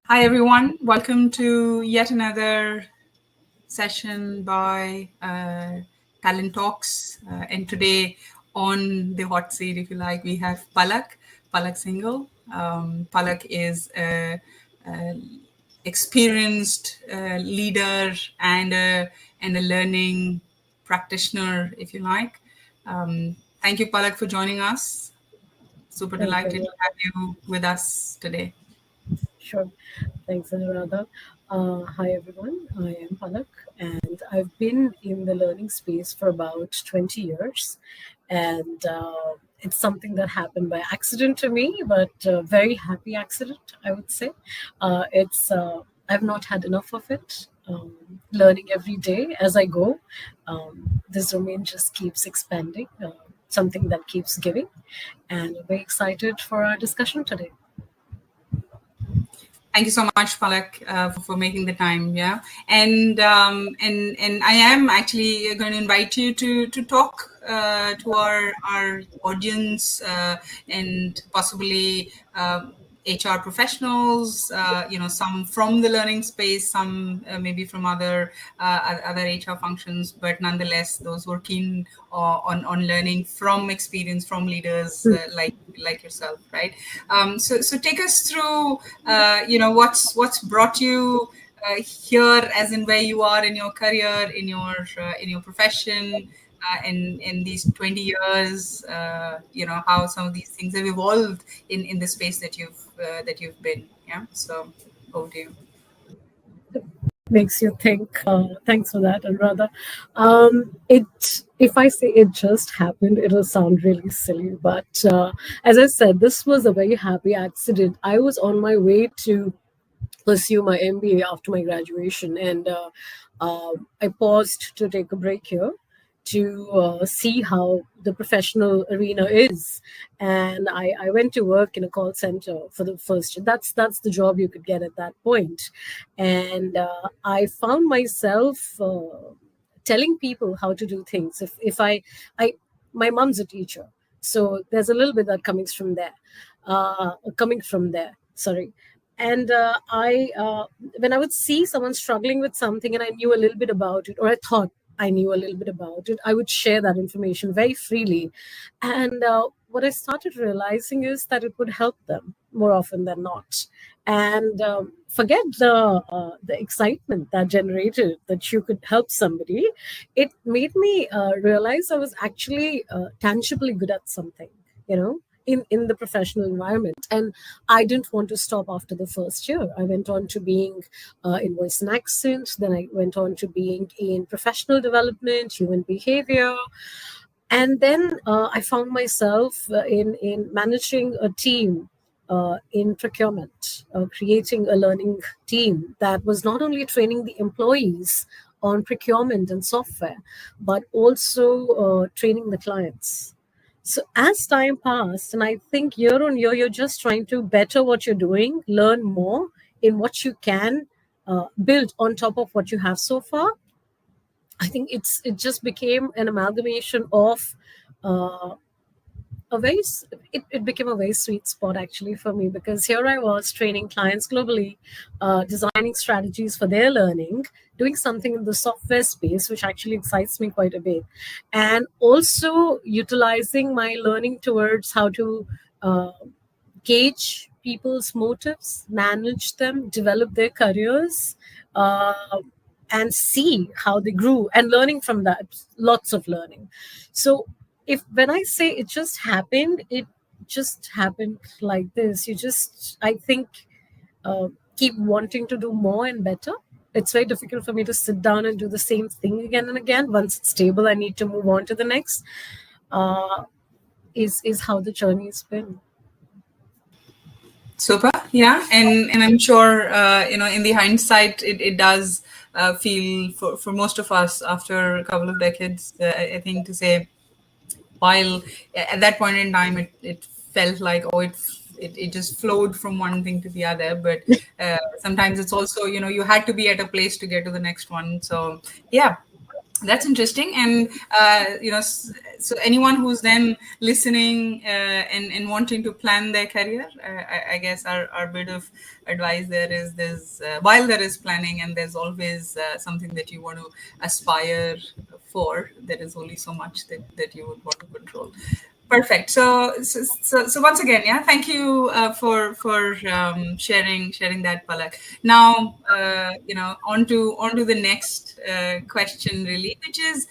Hi, everyone. Welcome to yet another session by Talent Talks. And today on the hot seat, if you like, we have Palak Singhal. Palak is a experienced leader and a learning practitioner, if you like. Thank you, Palak, for joining us. Super Thank delighted you. to have you with us today. Sure. Thanks, Anuradha. Hi, everyone. I am Palak, and I've been in the learning space for about 20 years. And it's something that happened by accident to me, but a very happy accident, I would say. I've not had enough of it. Learning every day as I go. This domain just keeps expanding, something that keeps giving. And I'm very excited for our discussion today. Thank you so much, Palak, for making the time. Yeah, and I am actually going to invite you to talk to our audience and possibly HR professionals. Some from the learning space, some maybe from other HR functions, but nonetheless, those who are keen on learning from experience from leaders like yourself, right? So take us through, what's brought you here, as in where you are in your career, in your profession, in these 20 years. How some of these things have evolved in the space that you've been. Yeah. So over to you. Makes you think. Thanks for that, and rather, if I say it just happened, it'll sound really silly. But as I said, this was a very happy accident. I was on my way to pursue my MBA after my graduation, and I paused to take a break here to see how the professional arena is. And I went to work in a call center for the first. That's the job you could get at that point, and I found myself telling people how to do things. If I my mom's a teacher, so there's a little bit that coming from there. Sorry. And when I would see someone struggling with something and I knew a little bit about it, or I thought I knew a little bit about it, I would share that information very freely. And what I started realizing is that it would help them more often than not. And forget the excitement that generated that you could help somebody. It made me realize I was actually tangibly good at something, you know, in the professional environment. And I didn't want to stop after the first year. I went on to being in voice and accent, then I went on to being in professional development, human behavior, and then I found myself in managing a team in procurement, creating a learning team that was not only training the employees on procurement and software, but also training the clients. So as time passed, and I think year on year, you're just trying to better what you're doing, learn more in what you can build on top of what you have so far. I think it just became an amalgamation of uh, it became a very sweet spot actually for me, because here I was training clients globally, designing strategies for their learning, doing something in the software space, which actually excites me quite a bit, and also utilizing my learning towards how to gauge people's motives, manage them, develop their careers, and see how they grew, and learning from that, lots of learning. So if when I say it just happened like this. You just, I think, uh, keep wanting to do more and better. It's very difficult for me to sit down and do the same thing again and again. Once it's stable, I need to move on to the next. Uh, is how the journey has been. Super. Yeah, and I'm sure in the hindsight it does feel for most of us after a couple of decades. I think to say, while at that point in time it felt like, it just flowed from one thing to the other, but sometimes it's also, you had to be at a place to get to the next one. So yeah. That's interesting. And so anyone who's then listening and wanting to plan their career, I guess our bit of advice there is, there's while there is planning and there's always something that you want to aspire for, there is only so much that you would want to control. Perfect. So once again, yeah, thank you for sharing that, Palak. Now, on to the next question, really, which is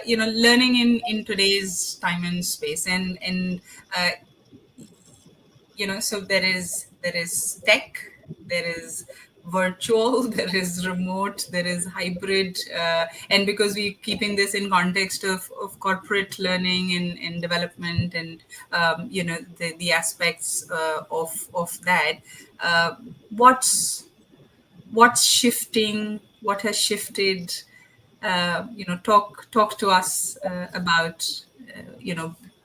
learning in today's time and space, and uh, so there is tech, there is virtual, there is remote, there is hybrid, and because we keeping this in context of corporate learning and development, and the aspects of that, uh, what's what's shifting, what has shifted, talk to us about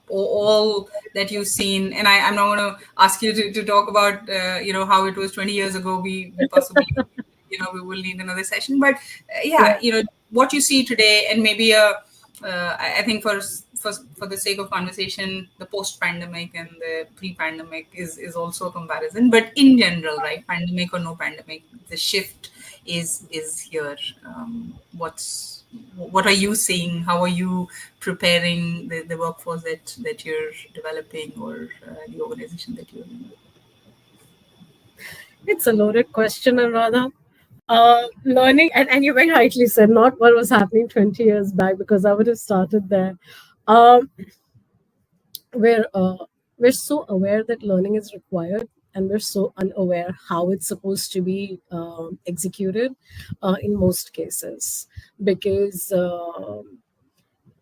all that you've seen. And I'm not going to ask you to talk about how it was 20 years ago. We possibly we will need another session, but Yeah. what you see today, and maybe I think for the sake of conversation, the post-pandemic and the pre-pandemic is also a comparison. But in general, right, pandemic or no pandemic, the shift is here. What are you seeing? How are you preparing the workforce that you're developing, or the organization that you're in? It's a loaded question, Anuradha. Learning, and you very rightly said, not what was happening 20 years back, because I would have started there. Um, we're so aware that learning is required, and we're so unaware how it's supposed to be executed in most cases, because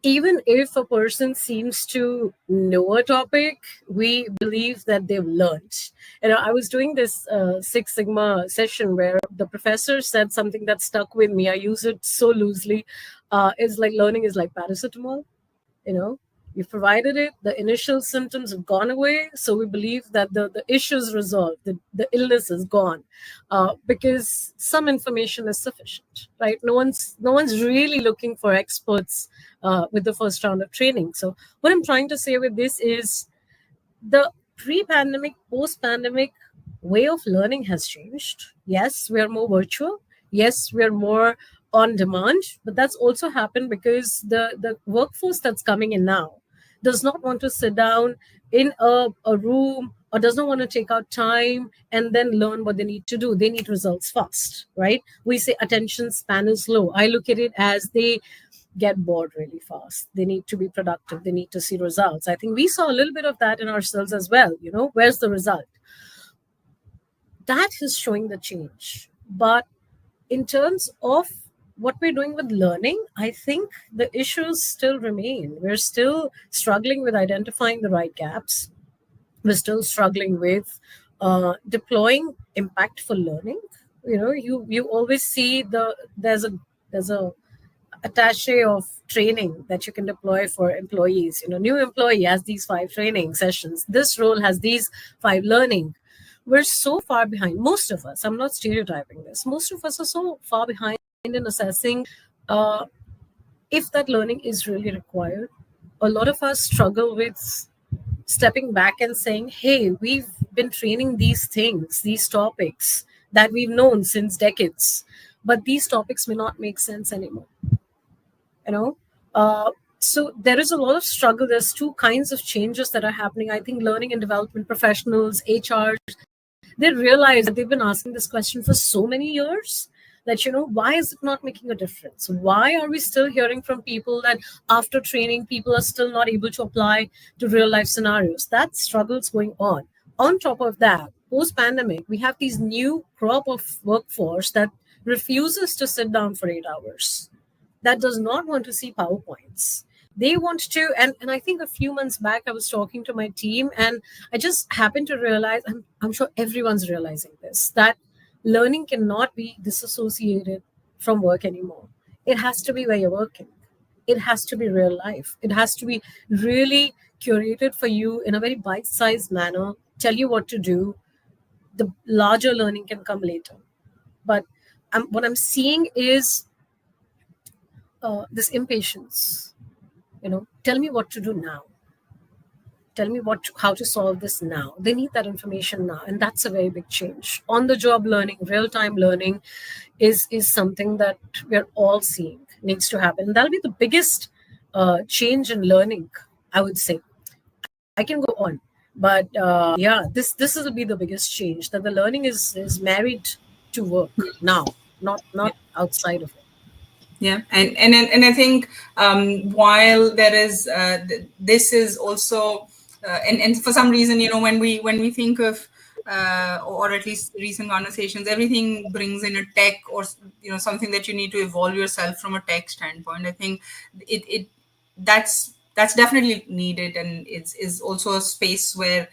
even if a person seems to know a topic, we believe that they've learned. I was doing this Six Sigma session where the professor said something that stuck with me. I use it so loosely. It's like learning is like paracetamol. you know you've provided it, the initial symptoms have gone away, so we believe that the issue is resolved, the illness is gone, because some information is sufficient, right? No one's really looking for experts with the first round of training. So what I'm trying to say with this is, the pre-pandemic, post-pandemic way of learning has changed. Yes, we are more virtual. Yes, we are more on demand, but that's also happened because the workforce that's coming in now does not want to sit down in a room, or does not want to take out time and then learn what they need to do. They need results fast, right? We say attention span is low. I look at it as they get bored really fast. They need to be productive. They need to see results. I think we saw a little bit of that in ourselves as well. Where's the result? That is showing the change. But in terms of what we're doing with learning, I think the issues still remain. We're still struggling with identifying the right gaps. We're still struggling with deploying impactful learning. You always see there's a attache of training that you can deploy for employees. New employee has these 5 training sessions. This role has these 5 learning. We're so far behind. Most of us, I'm not stereotyping this, most of us are so far behind in assessing uh, if that learning is really required. A lot of us struggle with stepping back and saying, hey, we've been training these things, these topics that we've known since decades, but these topics may not make sense anymore. you know uh, so there is a lot of struggle. There's 2 kinds of changes that are happening. I think learning and development professionals, HR, they realize that they've been asking this question for so many years, that why is it not making a difference? Why are we still hearing from people that after training people are still not able to apply to real life scenarios? That struggle's going on top of that, post pandemic, we have these new crop of workforce that refuses to sit down for 8 hours, that does not want to see PowerPoints. They want to, and I think a few months back, I was talking to my team, and I just happened to realize, I'm sure everyone's realizing this, that learning cannot be disassociated from work anymore. It has to be where you're working. It has to be real life. It has to be really curated for you in a very bite sized manner, tell you what to do. The larger learning can come later. But what I'm seeing is this impatience. Tell me what to do now. Tell me how to solve this now. They need that information now, and that's a very big change. On the job learning, real time learning, is something that we're all seeing needs to happen. And that'll be the biggest change in learning, I would say. I can go on, but yeah, this will be the biggest change, that the learning is married to work now, not outside of it. Yeah, and I think while there is this is also and for some reason, when we think of or at least recent conversations, everything brings in a tech or something that you need to evolve yourself from a tech standpoint. I think it that's definitely needed, and it's is also a space where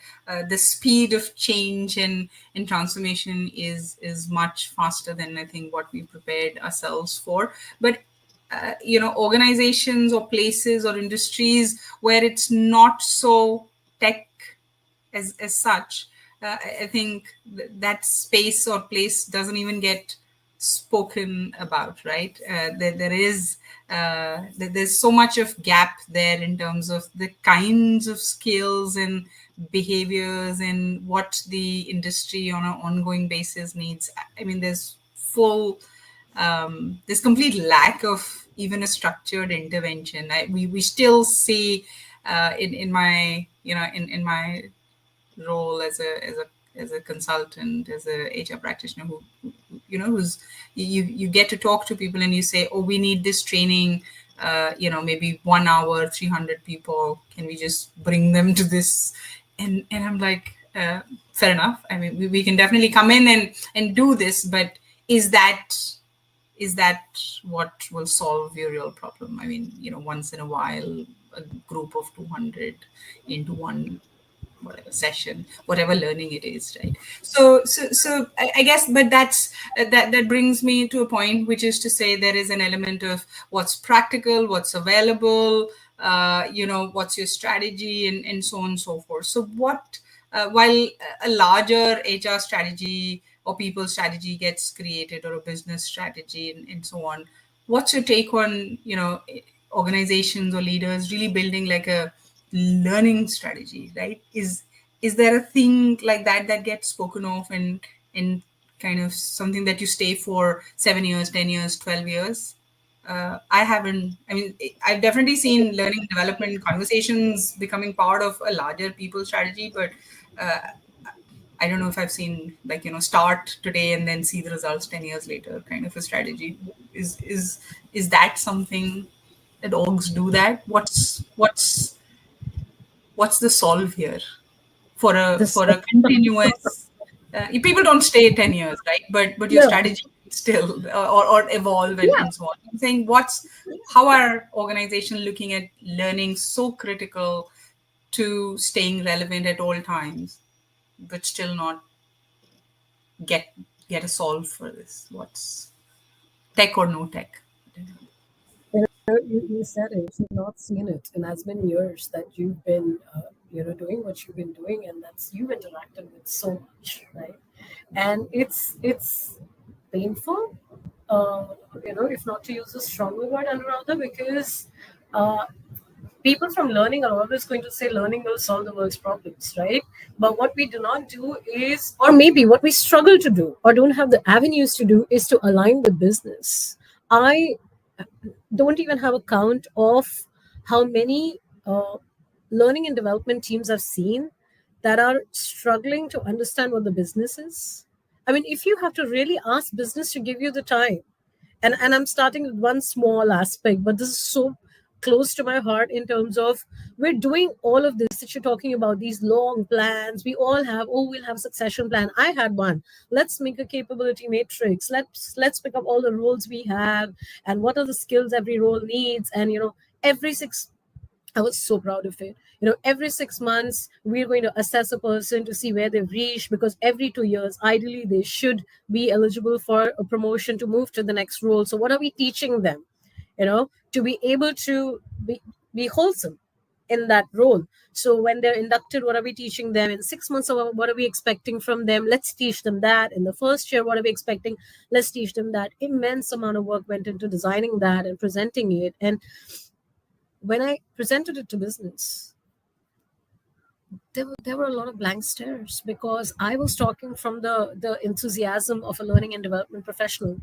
the speed of change and transformation is much faster than I think what we prepared ourselves for. But organizations or places or industries where it's not so tech as such, I think that space or place doesn't even get spoken about, right? There's so much of gap there in terms of the kinds of skills and behaviors and what the industry on an ongoing basis needs. I mean, there's complete lack of even a structured intervention. We still see in my in my role as a consultant, as a HR practitioner who's you get to talk to people and you say, oh, we need this training, maybe 1 hour, 300 people, can we just bring them to this? And I'm like, fair enough. I mean, we can definitely come in and do this, but is that what will solve your real problem? I mean, once in a while, a group of 200 into one whatever session, whatever learning it is, right? So I guess, but that brings me to a point, which is to say there is an element of what's practical, what's available, what's your strategy, and so on and so forth. So while a larger HR strategy or people strategy gets created, or a business strategy and so on, what's your take on organizations or leaders really building like a learning strategy, right? Is there a thing like that gets spoken of and kind of something that you stay for 7 years, 10 years, 12 years? I haven't. I mean, I've definitely seen learning development conversations becoming part of a larger people strategy, but I don't know if I've seen start today and then see the results 10 years later kind of a strategy. Is that something that orgs do? That what's the solve here for a This continuous people don't stay 10 years, right? But your no, strategy still or evolve yeah. and so on. I'm saying how are organizations looking at learning so critical to staying relevant at all times, but still not get a solve for this? What's tech or no tech? You said it. You've not seen it in as many years that you've been, doing what you've been doing, and that's you've interacted with so much, right? And it's painful, if not to use a stronger word, Anuradha, because uh, people from learning are always going to say learning will solve the world's problems, right? But what we do not do is, or maybe what we struggle to do or don't have the avenues to do, is to align with business. I don't even have a count of how many learning and development teams I've seen that are struggling to understand what the business is. I mean, if you have to really ask business to give you the time, and I'm starting with one small aspect, but this is so close to my heart in terms of we're doing all of this that you're talking about, these long plans. We all have, oh, we'll have a succession plan. I had one. Let's make a capability matrix. Let's pick up all the roles we have and what are the skills every role needs. And every six I was so proud of it. Every 6 months, we're going to assess a person to see where they've reached, because every 2 years, ideally, they should be eligible for a promotion to move to the next role. So, what are we teaching them? To be able to be wholesome in that role. So when they're inducted, what are we teaching them? In 6 months, what are we expecting from them? Let's teach them that. In the first year, what are we expecting? Let's teach them that. Immense amount of work went into designing that and presenting it. And when I presented it to business, there were a lot of blank stares, because I was talking from the enthusiasm of a learning and development professional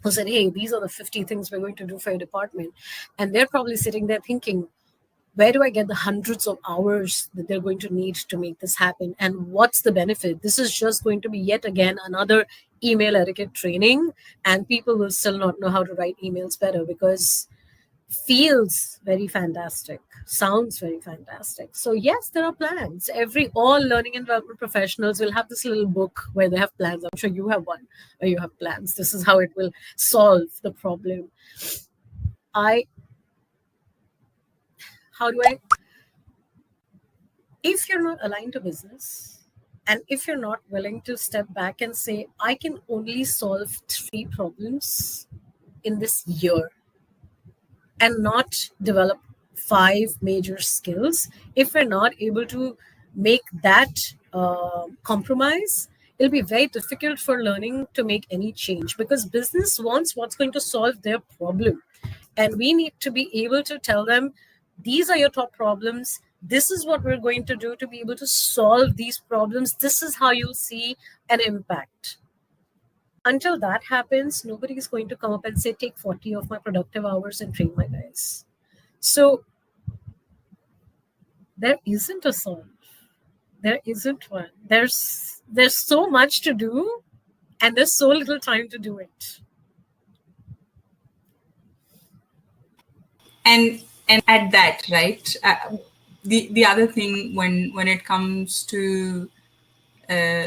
who said, hey, these are the 50 things we're going to do for your department. And they're probably sitting there thinking, where do I get the hundreds of hours that they're going to need to make this happen? And what's the benefit? This is just going to be yet again another email etiquette training, and people will still not know how to write emails better, because feels very fantastic, sounds very fantastic. So yes, there are plans. All learning and development professionals will have this little book where they have plans. I'm sure you have one where you have plans. This is how it will solve the problem. I how do I If you're not aligned to business, and if you're not willing to step back and say, I can only solve 3 problems in this year, and not develop 5 major skills, if we're not able to make that compromise, it'll be very difficult for learning to make any change, because business wants what's going to solve their problem. And we need to be able to tell them, these are your top problems. This is what we're going to do to be able to solve these problems. This is how you'll see an impact. Until that happens, nobody is going to come up and say, take 40 of my productive hours and train my guys. So there isn't a solve. There isn't one. There's so much to do, and there's so little time to do it. And at that, right, the other thing when it comes to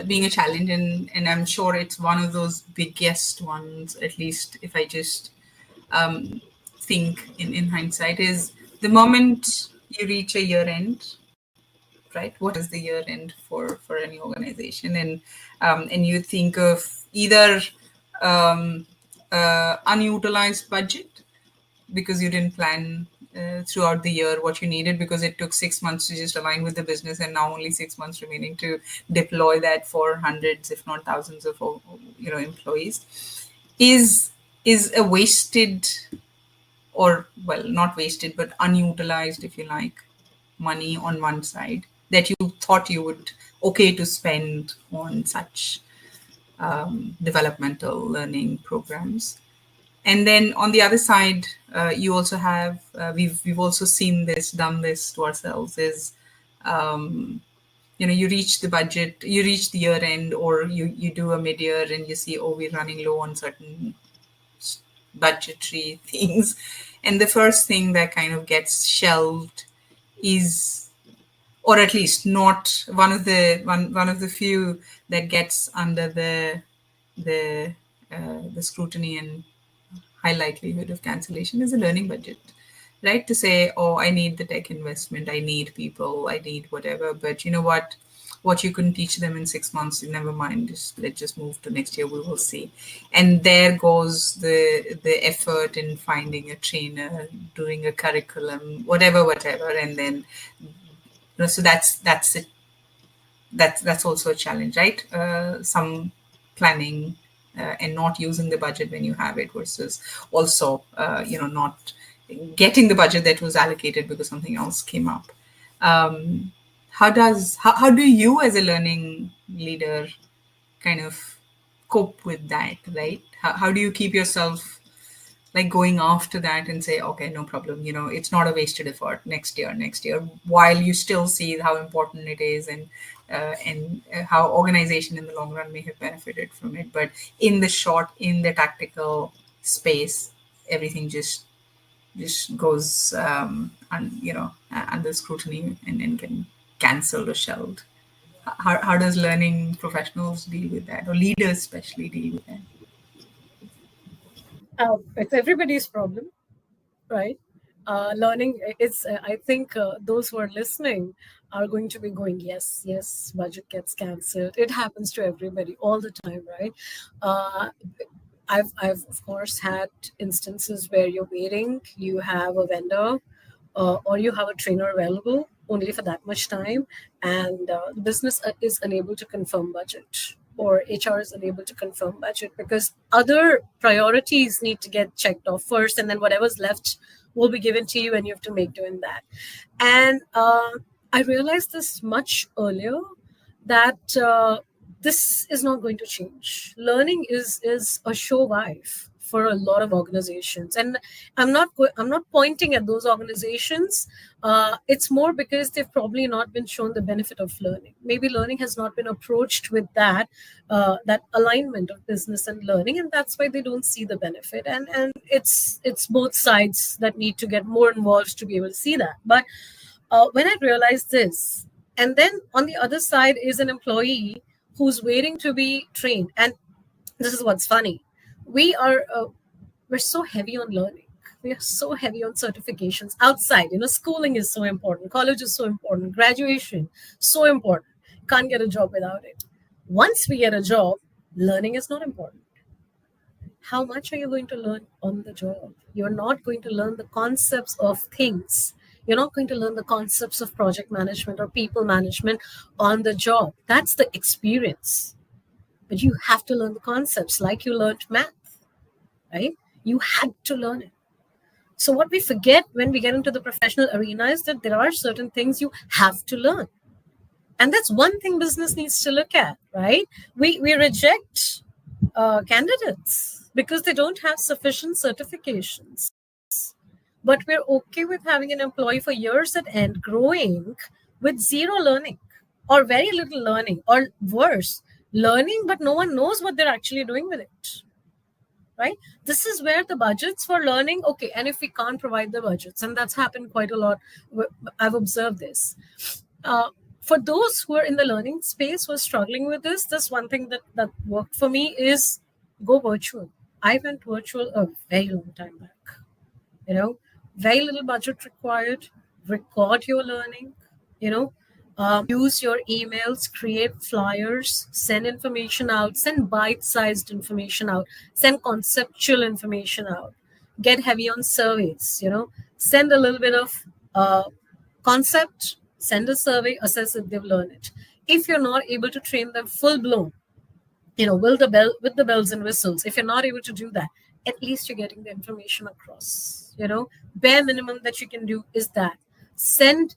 being a challenge, and I'm sure it's one of those biggest ones, at least if I just think in hindsight, is the moment you reach a year end, right? What is the year end for any organization? And you think of either unutilized budget, because you didn't plan throughout the year what you needed, because it took 6 months to just align with the business, and now only 6 months remaining to deploy that for hundreds, if not thousands of employees, is a wasted, or well, not wasted, but unutilized, if you like, money on one side that you thought you would okay to spend on such developmental learning programs. And then on the other side, you also have we've also seen this, done this to ourselves, is you reach the budget, you reach the year end, or you do a mid year and you see, oh, we're running low on certain budgetary things, and the first thing that kind of gets shelved is, or at least not one of the few that gets under the scrutiny and high likelihood of cancellation, is a learning budget, right? To say, oh, I need the tech investment, I need people, I need whatever, but you know what you couldn't teach them in 6 months, never mind, let's just move to next year, we will see. And there goes the effort in finding a trainer, doing a curriculum, whatever, and then so that's it. That's also a challenge, right? Some planning and not using the budget when you have it, versus also not getting the budget that was allocated because something else came up. How do you as a learning leader kind of cope with that, right? How do you keep yourself like going after that and say, okay, no problem, it's not a wasted effort, next year, while you still see how important it is, and how organization in the long run may have benefited from it, but in the tactical space, everything just goes under scrutiny and then can cancelled or shelved. How does learning professionals deal with that, or leaders especially deal with that? It's everybody's problem, right? Learning, I think those who are listening are going to be going, yes, yes, budget gets cancelled. It happens to everybody all the time, right? uh, I've of course had instances where you're waiting, you have a vendor or you have a trainer available only for that much time, and the business is unable to confirm budget, or HR is unable to confirm budget because other priorities need to get checked off first, and then whatever's left will be given to you, and you have to make do in that. And I realized this much earlier, that this is not going to change. Learning is a show life for a lot of organizations, and I'm not pointing at those organizations. It's more because they've probably not been shown the benefit of learning. Maybe learning has not been approached with that alignment of business and learning, and that's why they don't see the benefit. And it's both sides that need to get more involved to be able to see that. But when I realized this, and then on the other side is an employee who's waiting to be trained, and this is what's funny. We're so heavy on learning. We are so heavy on certifications outside. Schooling is so important. College is so important. Graduation, so important. Can't get a job without it. Once we get a job, learning is not important. How much are you going to learn on the job? You're not going to learn the concepts of things. You're not going to learn the concepts of project management or people management on the job. That's the experience. But you have to learn the concepts like you learned math, right? You had to learn it. So what we forget when we get into the professional arena is that there are certain things you have to learn. And that's one thing business needs to look at, right? We reject candidates because they don't have sufficient certifications. But we're okay with having an employee for years at end growing with zero learning or very little learning, or worse, learning, but no one knows what they're actually doing with it, right? This is where the budgets for learning, okay, and if we can't provide the budgets, and that's happened quite a lot, I've observed this. For those who are in the learning space who are struggling with this one thing that worked for me is go virtual. I went virtual a very long time back. Very little budget required. Record your learning, use your emails, create flyers, send information out, send bite-sized information out, send conceptual information out, get heavy on surveys, send a little bit of concept, send a survey, assess if they've learned it. If you're not able to train them full-blown, with the bells and whistles, if you're not able to do that, at least you're getting the information across. Bare minimum that you can do is that. Send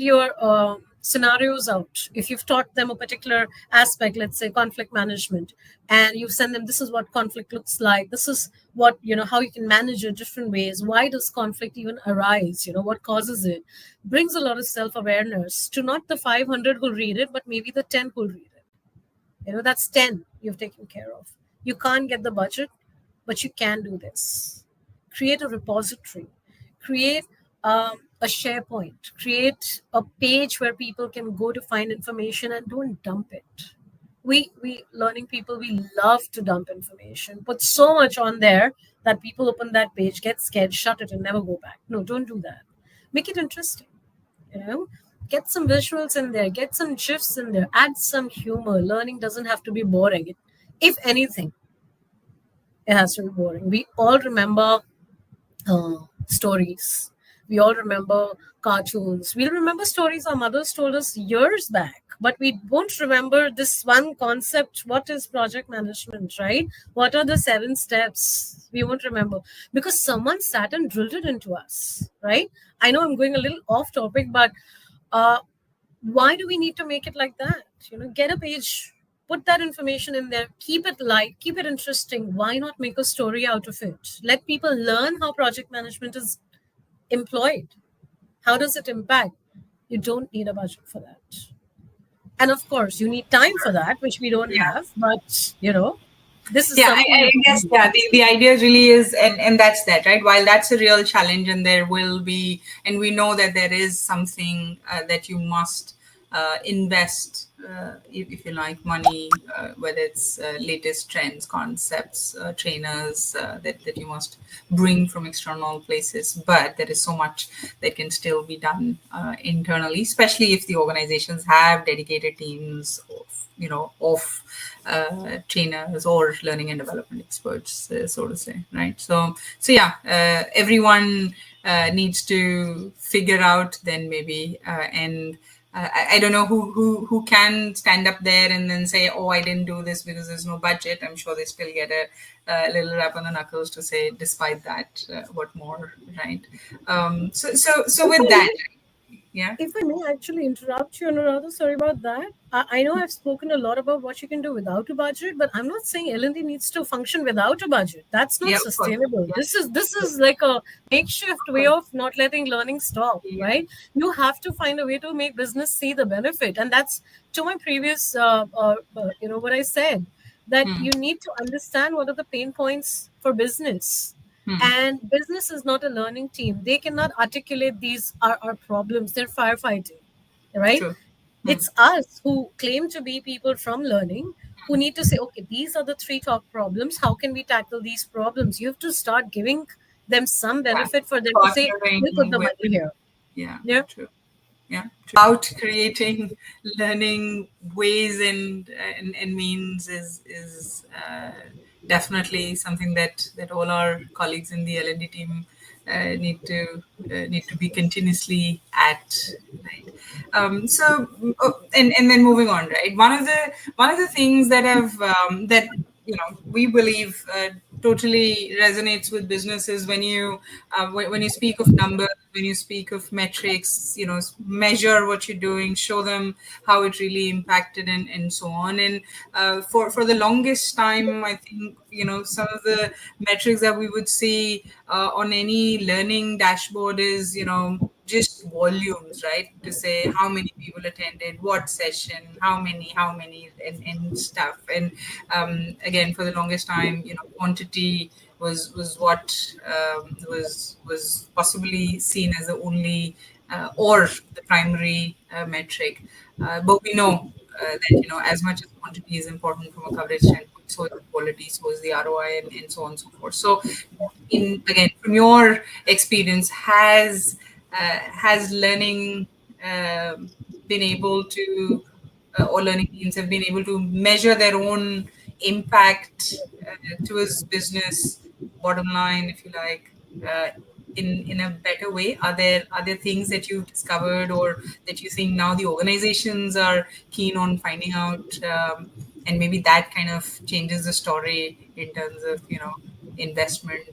your scenarios out. If you've taught them a particular aspect, let's say conflict management, and you send them, this is what conflict looks like. This is what, how you can manage it different ways. Why does conflict even arise? What causes it? Brings a lot of self-awareness to not the 500 who'll read it, but maybe the 10 who'll read it. That's 10 you've taken care of. You can't get the budget, but you can do this. Create a repository. Create a SharePoint. Create a page where people can go to find information, and don't dump it. We learning people, we love to dump information. Put so much on there that people open that page, get scared, shut it, and never go back. No, don't do that. Make it interesting. Get some visuals in there. Get some GIFs in there. Add some humor. Learning doesn't have to be boring. If anything, it has to be boring. We all remember stories. We all remember cartoons. We'll remember stories our mothers told us years back, but we won't remember this one concept. What is project management, right? What are the 7 steps? We won't remember because someone sat and drilled it into us, right? I know I'm going a little off topic, but why do we need to make it like that? Get a page, put that information in there, keep it light, keep it interesting. Why not make a story out of it? Let people learn how project management is employed. How does it impact? You don't need a budget for that. And of course, you need time for that, which we don't have. But, this is something I guess, the idea really is, and that's that, right? While that's a real challenge, and there will be, and we know that there is something that you must invest, if you like, money, whether it's latest trends, concepts, trainers that you must bring from external places. But there is so much that can still be done internally, especially if the organizations have dedicated teams of of trainers or learning and development experts, so to say, right? So yeah, everyone needs to figure out then maybe and I don't know who can stand up there and then say, oh, I didn't do this because there's no budget. I'm sure they still get a little rap on the knuckles to say, despite that, what more, right? So If with I that, may, yeah, if I may actually interrupt you, Anuradha, sorry about that. I know I've spoken a lot about what you can do without a budget, but I'm not saying L&D needs to function without a budget. That's not yeah, of course, sustainable. yeah, This is like a makeshift of way course, of not letting learning stop, yeah, right? You have to find a way to make business see the benefit, and that's to my previous, what I said, that hmm, you need to understand what are the pain points for business, hmm, and business is not a learning team. They cannot articulate these are our problems. They're firefighting, right? true, hmm, It's us who claim to be people from learning who need to say, okay, these are the three top problems. How can we tackle these problems? You have to start giving them some yeah, benefit for them to say, we'll put partnering the with, money here. yeah, Yeah. true. Yeah, about creating learning ways and means is definitely something that all our colleagues in the L&D team need to be continuously at, right? And then moving on, right? One of the things that have that we believe totally resonates with businesses when you speak of numbers, when you speak of metrics, measure what you're doing, show them how it really impacted, and so on. And for the longest time, I think some of the metrics that we would see on any learning dashboard is just volumes, right? To say how many people attended, what session, how many, and stuff. And again, for the longest time, quantity was what was possibly seen as the only or the primary metric. But we know that as much as quantity is important from a coverage standpoint, so is the quality, so is the ROI, and so on and so forth. So, in again, from your experience, has learning been able to or learning teams have been able to measure their own impact towards business bottom line, if you like, uh, in a better way? Are there things that you've discovered or that you think now the organizations are keen on finding out, and maybe that kind of changes the story in terms of investment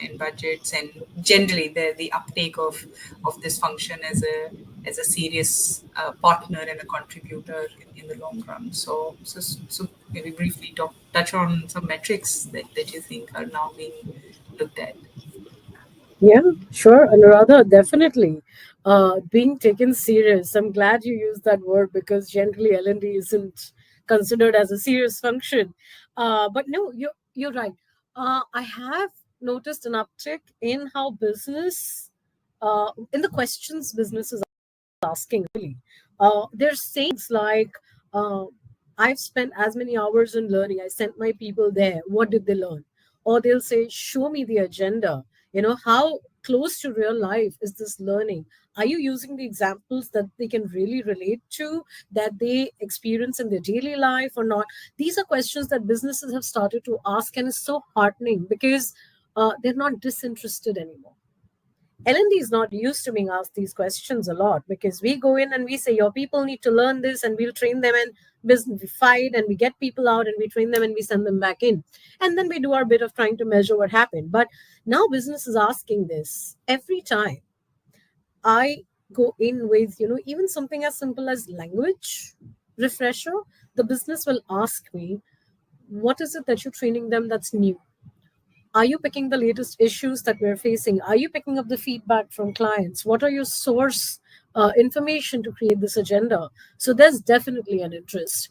and budgets and generally the uptake of this function as a serious partner and a contributor in the long run. So maybe briefly touch on some metrics that you think are now being looked at. Yeah, sure, Anuradha, definitely. Being taken serious. I'm glad you used that word because generally L&D isn't considered as a serious function. But no, you're right. I have noticed an uptick in how in the questions businesses asking really. They're saying things like, uh, I've spent as many hours in learning. I sent my people there. What did they learn? Or they'll say, show me the agenda. How close to real life is this learning? Are you using the examples that they can really relate to, that they experience in their daily life or not? These are questions that businesses have started to ask, and it's so heartening because they're not disinterested anymore. L&D is not used to being asked these questions a lot because we go in and we say, your people need to learn this, and we'll train them, and we fight and we get people out and we train them and we send them back in. And then we do our bit of trying to measure what happened. But now business is asking this every time I go in with, even something as simple as language refresher. The business will ask me, what is it that you're training them that's new? Are you picking the latest issues that we're facing? Are you picking up the feedback from clients? What are your source information to create this agenda? So there's definitely an interest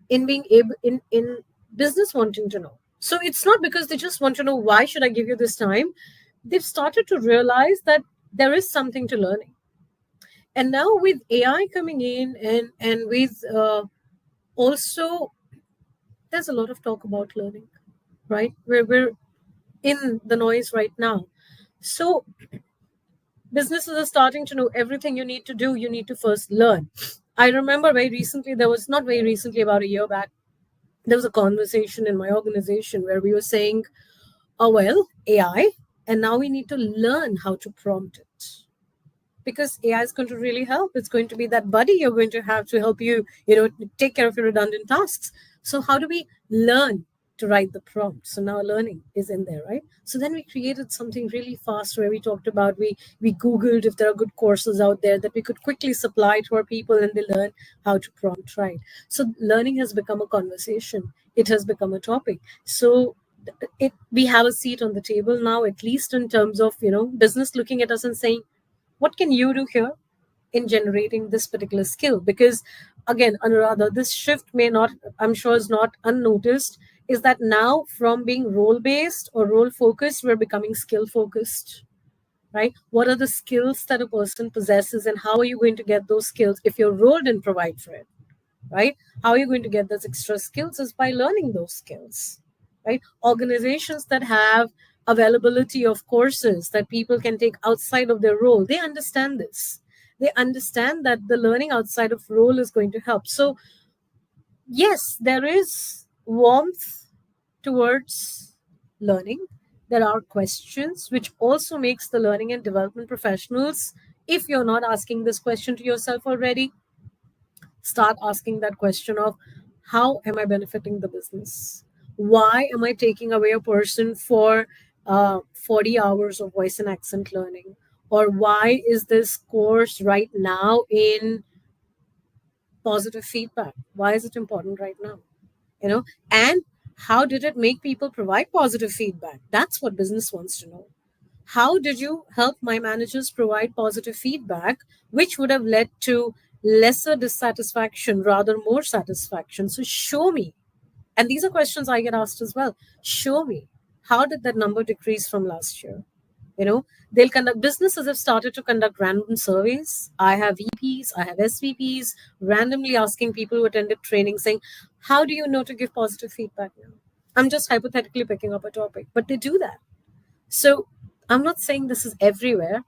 in being able in business wanting to know. So it's not because they just want to know why should I give you this time. They've started to realize that there is something to learning. And now with AI coming in and with also there's a lot of talk about learning, right? We're in the noise right now. So businesses are starting to know everything you need to do, you need to first learn. I remember very recently, there was not very recently, about a year back, there was a conversation in my organization where we were saying, oh, well, AI, and now we need to learn how to prompt it, because AI is going to really help. It's going to be that buddy you're going to have to help you, take care of your redundant tasks. So how do we learn to write the prompt? So now learning is in there, right? So then we created something really fast where we talked about, we Googled if there are good courses out there that we could quickly supply to our people, and they learn how to prompt write. So learning has become a conversation. It has become a topic. So we have a seat on the table now, at least in terms of business looking at us and saying, what can you do here in generating this particular skill? Because again, Anuradha, this shift may not, I'm sure, is not unnoticed, is that now from being role based or role focused, we're becoming skill focused, right? What are the skills that a person possesses, and how are you going to get those skills if your role didn't provide for it, right? How are you going to get those extra skills is by learning those skills, right? Organizations that have availability of courses that people can take outside of their role, they understand this. They understand that the learning outside of role is going to help. So yes, there is warmth towards learning. There are questions, which also makes the learning and development professionals, if you're not asking this question to yourself already, start asking that question of, how am I benefiting the business? Why am I taking away a person for 40 hours of voice and accent learning? Or why is this course right now in positive feedback? Why is it important right now? And how did it make people provide positive feedback? That's what business wants to know. How did you help my managers provide positive feedback, which would have led to lesser dissatisfaction, rather more satisfaction? So show me. And these are questions I get asked as well. Show me. How did that number decrease from last year? They'll conduct, businesses have started to conduct random surveys. I have VPs, I have SVPs randomly asking people who attended training, saying, how do you know to give positive feedback now? I'm just hypothetically picking up a topic, but they do that. So I'm not saying this is everywhere,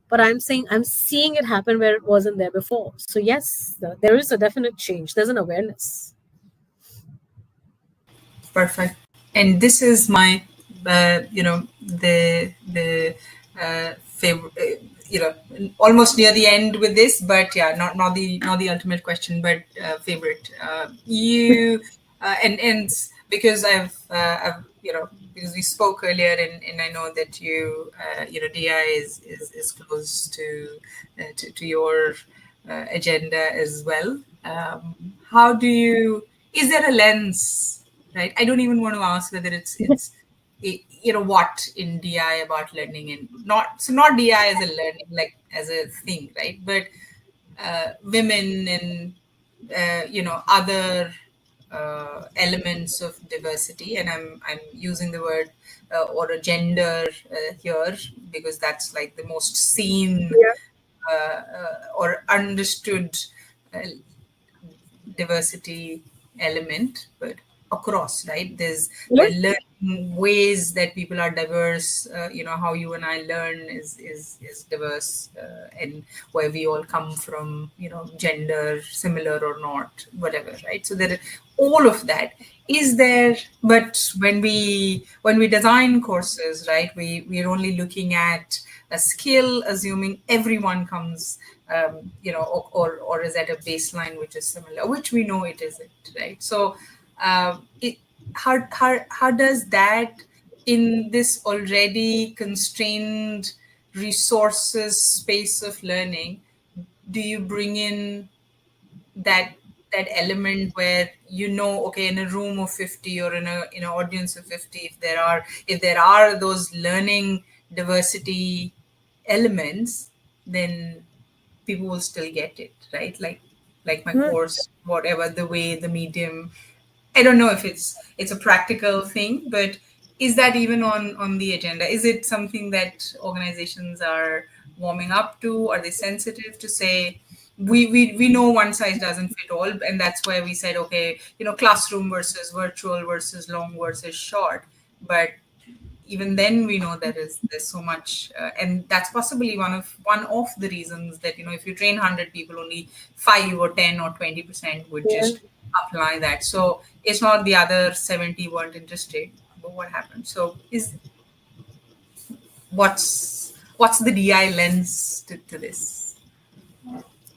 but I'm saying I'm seeing it happen where it wasn't there before. So yes, there is a definite change. There's an awareness. Perfect. And this is my, the favorite, almost near the end with this, but yeah, not the ultimate question, but favorite. You and because because we spoke earlier, and I know that DI is close to your agenda as well. How do you? Is there a lens, right? I don't even want to ask whether what in DI about learning, and not DI as a learning, like as a thing, right? But women and other elements of diversity, and I'm using the word or a gender here, because that's like the most seen or understood uh, diversity element, but across, right? There are learning ways that people are diverse. How you and I learn is diverse, and where we all come from, gender similar or not, whatever, right? So there, all of that is there. But when we design courses, right, we're only looking at a skill, assuming everyone comes, or is at a baseline which is similar, which we know it isn't, right? So, it, how does that, in this already constrained resources space of learning, do you bring in that element where, okay, in a room of 50 or in an audience of 50, if there are those learning diversity elements, then people will still get it, right? Like my course, whatever the way, the medium. I don't know if it's a practical thing, but is that even on the agenda? Is it something that organizations are warming up to? Are they sensitive to say, we know one size doesn't fit all, and that's why we said, okay, classroom versus virtual versus long versus short. But even then we know there's so much, and that's possibly one of the reasons that, if you train 100 people, only 5 or 10 or 20% would Yeah. just apply that. So it's not the other 70 weren't interested, but what happened? So is what's the DI lens to this?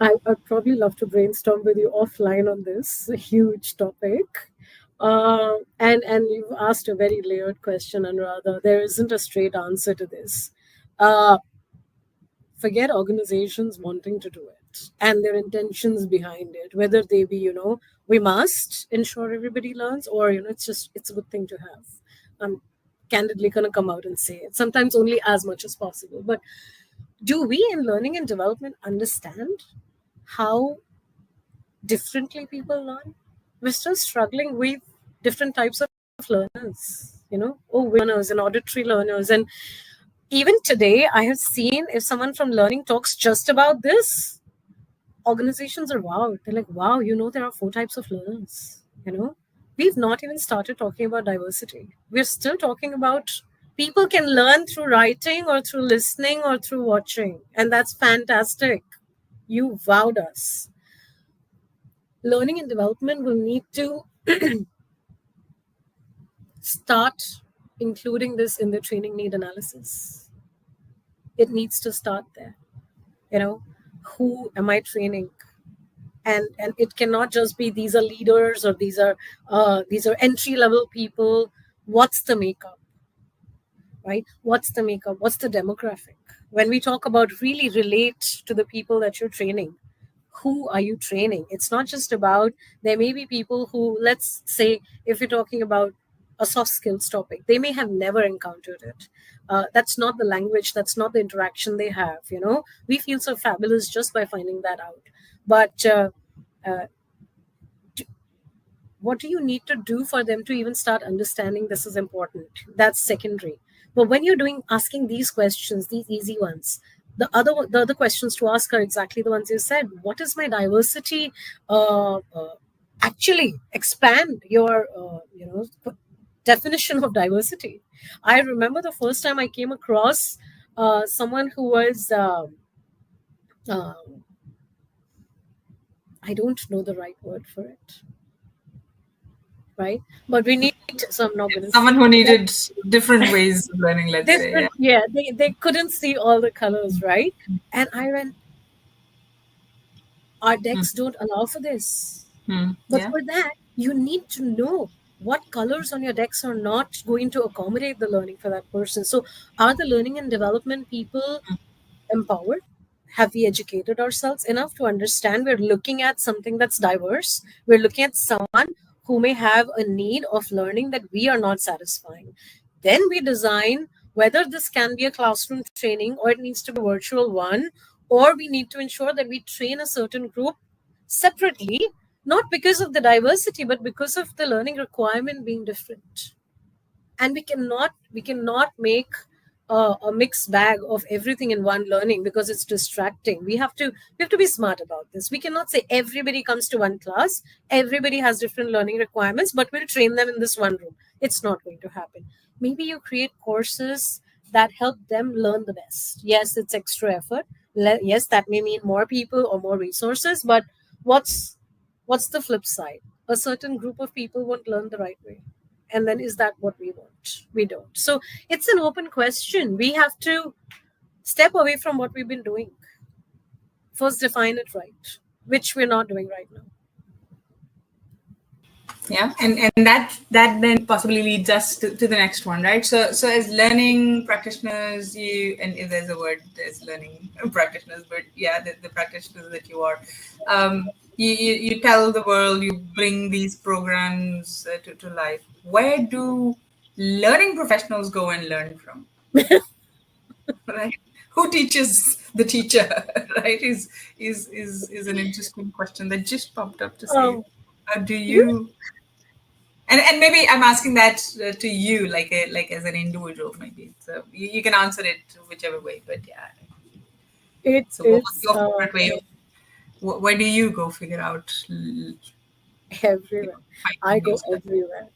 I'd probably love to brainstorm with you offline on this huge topic. And you've asked a very layered question, Anuradha. There isn't a straight answer to this. Uh, Forget organizations wanting to do it and their intentions behind it, whether they be, we must ensure everybody learns, or, it's a good thing to have. I'm candidly going to come out and say it. Sometimes only as much as possible. But do we in learning and development understand how differently people learn? We're still struggling with different types of learners, learners and auditory learners. And even today, I have seen if someone from learning talks just about this, organizations are wowed. They're like, wow, there are 4 types of learners. We've not even started talking about diversity. We're still talking about people can learn through writing or through listening or through watching. And that's fantastic. You wowed us. Learning and development will need to start including this in the training need analysis. It needs to start there. Who am I training? And it cannot just be these are leaders or these are entry level people. What's the makeup? Right? What's the makeup? What's the demographic? When we talk about really relate to the people that you're training, who are you training? It's not just about, there may be people who, let's say, if you're talking about a soft skills topic, they may have never encountered it. That's not the language, that's not the interaction they have. We feel so fabulous just by finding that out. But what do you need to do for them to even start understanding this is important? That's secondary. But when you're asking these questions, these easy ones, the other questions to ask are exactly the ones you said. What is my diversity? Actually expand your definition of diversity. I remember the first time I came across someone who was I don't know the right word for it, right? But we need, so I'm not going to Someone who needed different ways of learning, let's say. different, yeah, they couldn't see all the colors, right? And I went, our decks don't allow for this. But Yeah. for that, you need to know what colors on your decks are not going to accommodate the learning for that person. So are the learning and development people empowered? Have we educated ourselves enough to understand we're looking at something that's diverse? We're looking at someone who may have a need of learning that we are not satisfying. Then we design whether this can be a classroom training or it needs to be a virtual one, or we need to ensure that we train a certain group separately, not because of the diversity, but because of the learning requirement being different. And we cannot make a mixed bag of everything in one learning because it's distracting. We have to be smart about this. We cannot say everybody comes to one class, everybody has different learning requirements, but we'll train them in this one room. It's not going to happen. Maybe you create courses that help them learn the best. Yes, it's extra effort. Yes, that may mean more people or more resources, but what's the flip side? A certain group of people won't learn the right way. And then is that what we want? We don't. So it's an open question. We have to step away from what we've been doing. First, define it right, which we're not doing right now. Yeah, and that then possibly leads us to the next one, right? So as learning practitioners, and if there's a word, there's learning practitioners, but yeah, the practitioners that you are, you tell the world, you bring these programs to life. Where do learning professionals go and learn from? Right? Who teaches the teacher? Right? Is an interesting question that just popped up to say. How do you? And maybe I'm asking that to you, like as an individual, maybe. So you can answer it whichever way. But yeah. It So what was is your favorite way of? Where do you go figure out? everywhere. I Finding new go stuff? everywhere.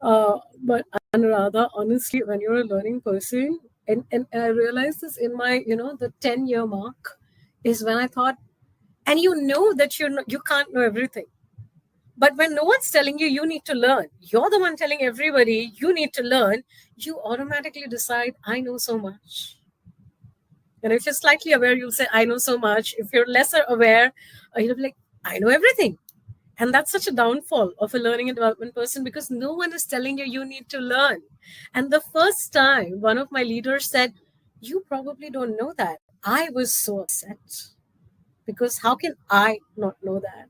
But Anuradha, honestly, when you're a learning person, and I realized this in my, the 10-year mark is when I thought, and you know that you can't know everything. But when no one's telling you, you need to learn, you're the one telling everybody, you need to learn, you automatically decide, I know so much. And if you're slightly aware, you'll say, I know so much. If you're lesser aware, you'll be like, I know everything. And that's such a downfall of a learning and development person because no one is telling you you need to learn. And the first time one of my leaders said, you probably don't know that, I was so upset because how can I not know that?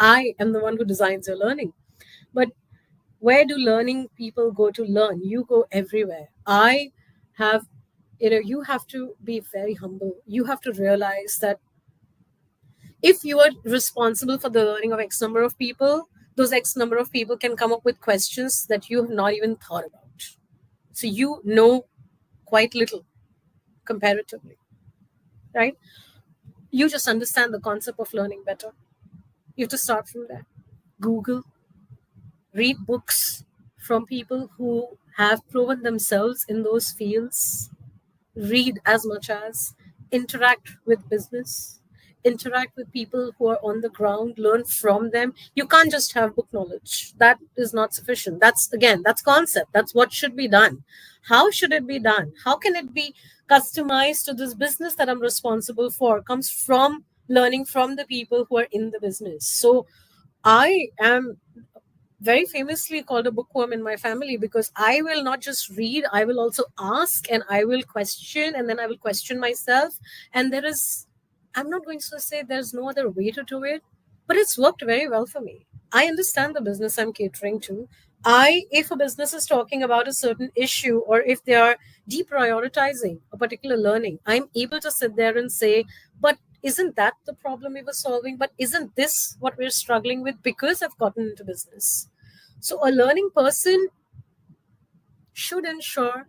I am the one who designs your learning. But where do learning people go to learn? You go everywhere. I have, you have to be very humble. You have to realize that if you are responsible for the learning of X number of people, those X number of people can come up with questions that you have not even thought about. So you know quite little comparatively, right? You just understand the concept of learning better. You have to start from there. Google, read books from people who have proven themselves in those fields, read as much as, interact with business, interact with people who are on the ground, learn from them. You can't just have book knowledge. That is not sufficient. That's concept. That's what should be done. How should it be done? How can it be customized to this business that I'm responsible for? Comes from learning from the people who are in the business. So I am very famously called a bookworm in my family because I will not just read, I will also ask and I will question and then I will question myself. And I'm not going to say there's no other way to do it, but it's worked very well for me. I understand the business I'm catering to. If a business is talking about a certain issue or if they are deprioritizing a particular learning, I'm able to sit there and say, but isn't that the problem we were solving? But isn't this what we're struggling with because I've gotten into business? So a learning person should ensure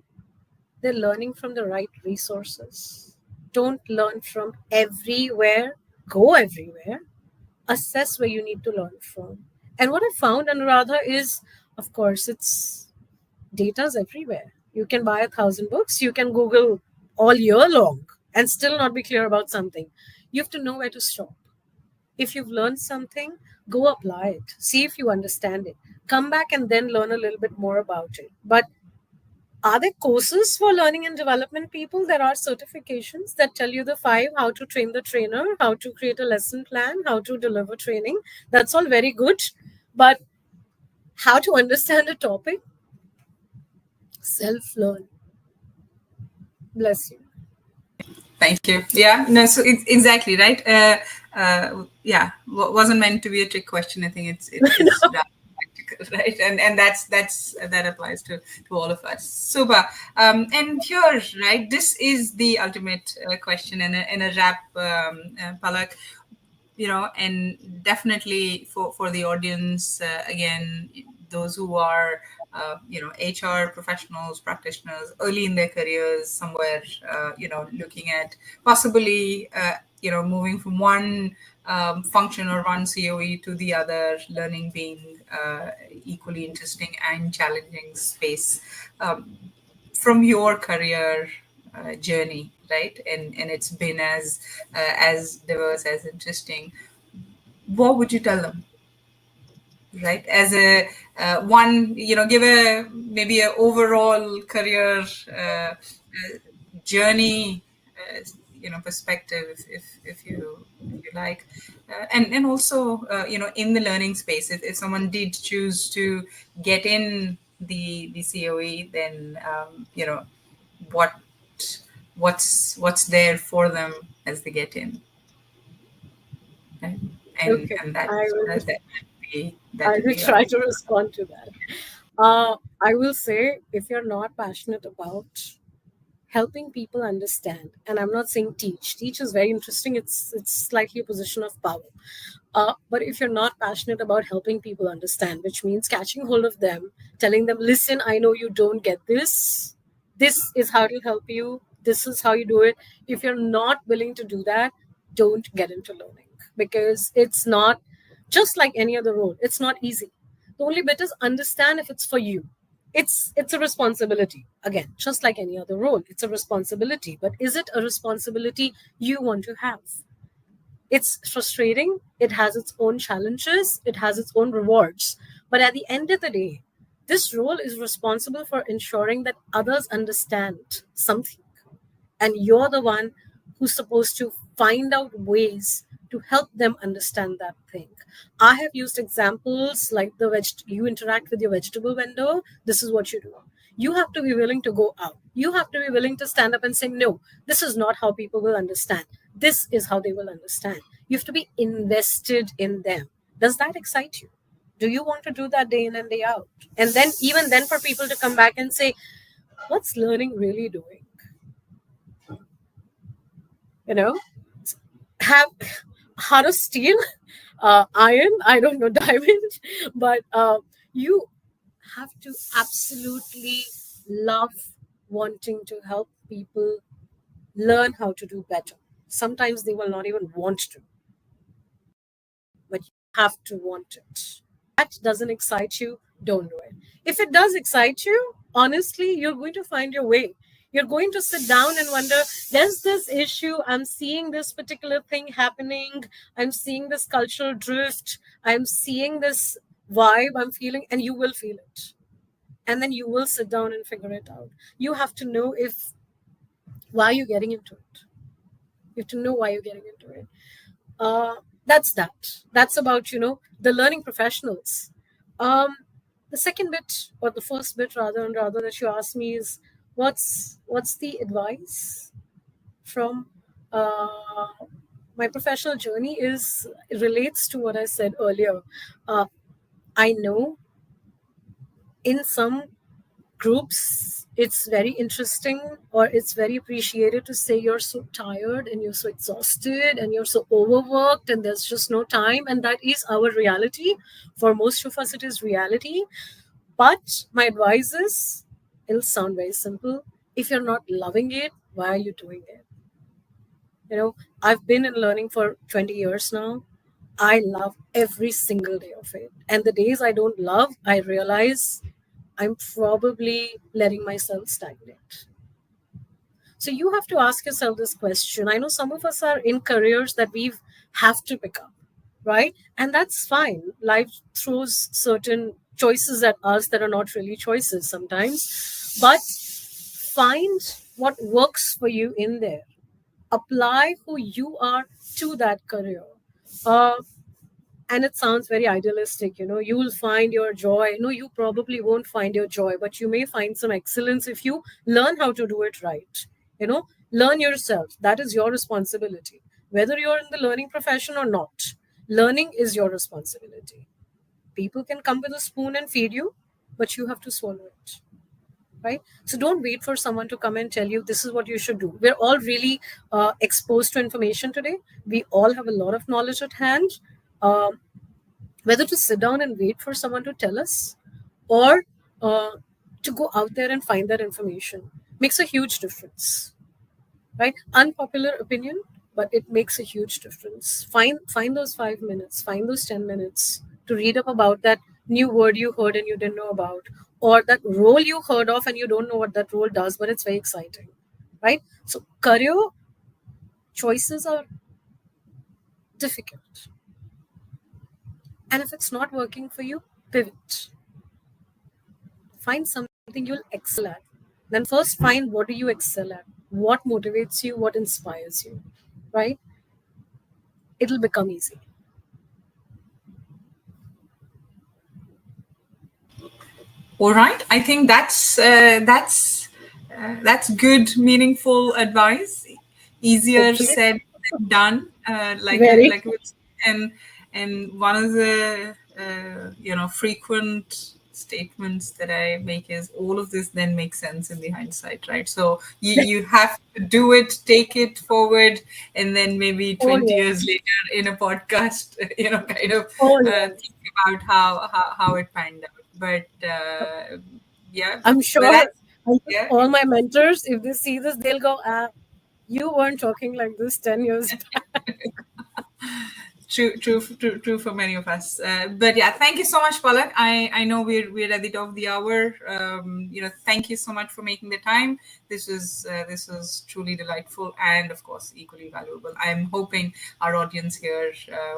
they're learning from the right resources. Don't learn from everywhere, go everywhere, assess where you need to learn from. And what I found, Anuradha, is of course it's data's everywhere. You can buy 1,000 books, you can Google all year long and still not be clear about something. You have to know where to stop. If you've learned something, go apply it. See if you understand it. Come back and then learn a little bit more about it. But are there courses for learning and development people? There are certifications that tell you the 5, how to train the trainer, how to create a lesson plan, how to deliver training. That's all very good. But how to understand a topic? Self-learn. Bless you. Thank you. Yeah, no, so it's exactly right. Yeah, wasn't meant to be a trick question. I think it's No. practical, right? And that applies to all of us. Super. And here, right, this is the ultimate question in a wrap, Palak. And definitely for the audience, again, those who are HR professionals, practitioners early in their careers, somewhere looking at possibly moving from one function or one COE to the other, learning being equally interesting and challenging space. From your career journey, right? And it's been as diverse, as interesting. What would you tell them, right? As a one, give a maybe a overall career journey, perspective, if you like, and also in the learning space, if someone did choose to get in the COE, then what what's there for them as they get in, right? and Okay. and that I will that I would will be our try to respond to that. I will say if you're not passionate about helping people understand, and I'm not saying teach is very interesting, it's slightly a position of power, but if you're not passionate about helping people understand, which means catching hold of them, telling them, listen, I know you don't get this is how to help you, this is how you do it. If you're not willing to do that, don't get into learning, because it's not just like any other role, it's not easy. The only bit is understand if it's for you. It's a responsibility. Again, just like any other role, it's a responsibility. But is it a responsibility you want to have? It's frustrating. It has its own challenges. It has its own rewards. But at the end of the day, this role is responsible for ensuring that others understand something. And you're the one who's supposed to find out ways to help them understand that thing. I have used examples like you interact with your vegetable vendor. This is what you do. You have to be willing to go out. You have to be willing to stand up and say, no, this is not how people will understand. This is how they will understand. You have to be invested in them. Does that excite you? Do you want to do that day in and day out? And then, even then, for people to come back and say, what's learning really doing? You know, have how to steal iron, I don't know, diamond, but you have to absolutely love wanting to help people learn how to do better. Sometimes they will not even want to, but you have to want it. That doesn't excite you, don't do it. If it does excite you, honestly, you're going to find your way. You're going to sit down and wonder, there's this issue, I'm seeing this particular thing happening, I'm seeing this cultural drift, I'm seeing this vibe, I'm feeling, and you will feel it. And then you will sit down and figure it out. You have to know why you're getting into it. You have to know why you're getting into it. That's about the learning professionals. The second bit, or the first bit rather that you asked me is, what's the advice from my professional journey? It relates to what I said earlier. I know in some groups it's very interesting, or it's very appreciated to say you're so tired and you're so exhausted and you're so overworked and there's just no time. And that is our reality. For most of us, it is reality. But my advice is, it'll sound very simple. If you're not loving it, why are you doing it? I've been in learning for 20 years now. I love every single day of it. And the days I don't love, I realize I'm probably letting myself stagnate. So you have to ask yourself this question. I know some of us are in careers that we have to pick up, right? And that's fine. Life throws certain choices at us that are not really choices sometimes. But find what works for you in there. Apply who you are to that career. And it sounds very idealistic, you will find your joy. No, you probably won't find your joy, but you may find some excellence if you learn how to do it right. Learn yourself. That is your responsibility. Whether you're in the learning profession or not, learning is your responsibility. People can come with a spoon and feed you, but you have to swallow it. Right? So don't wait for someone to come and tell you this is what you should do. We're all really exposed to information today. We all have a lot of knowledge at hand. Whether to sit down and wait for someone to tell us, or to go out there and find that information, makes a huge difference. Right? Unpopular opinion, but it makes a huge difference. Find those 5 minutes, find those 10 minutes to read up about that new word you heard and you didn't know about, or that role you heard of and you don't know what that role does, but it's very exciting. Right? So career choices are difficult. And if it's not working for you, pivot. Find something you'll excel at. Then first find, what do you excel at? What motivates you? What inspires you? Right? It'll become easy. All right. I think that's good, meaningful advice. Easier Hopefully. said than done. Very. And one of the frequent statements that I make is, all of this then makes sense in the hindsight, right? So you have to do it, take it forward, and then maybe 20 years later in a podcast, kind of think about how it panned out. But yeah, I'm sure yeah. all my mentors, if they see this, they'll go, you weren't talking like this 10 years back. True for many of us. But yeah, thank you so much, Palak. I know we're at the top of the hour. Thank you so much for making the time. This was truly delightful and, of course, equally valuable. I'm hoping our audience here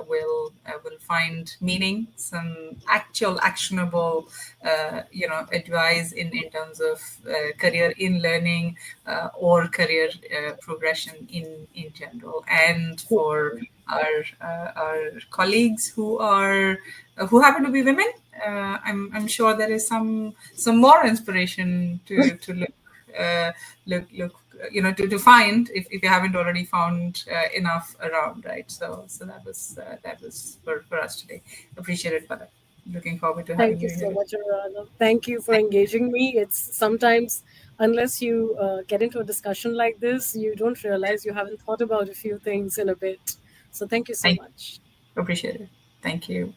will find meaning, some actual actionable, advice in terms of career in learning or career progression in general, and for our colleagues who happen to be women. I'm sure there is some more inspiration to look to find, if you haven't already found enough around, right? So that was for us today. Appreciate it, Palak. Looking forward to having Thank you you so here. much, Anuradha. Thank you for engaging me. It's sometimes, unless you get into a discussion like this, you don't realize you haven't thought about a few things in a bit. So thank you so Thank much. Appreciate it. Thank you.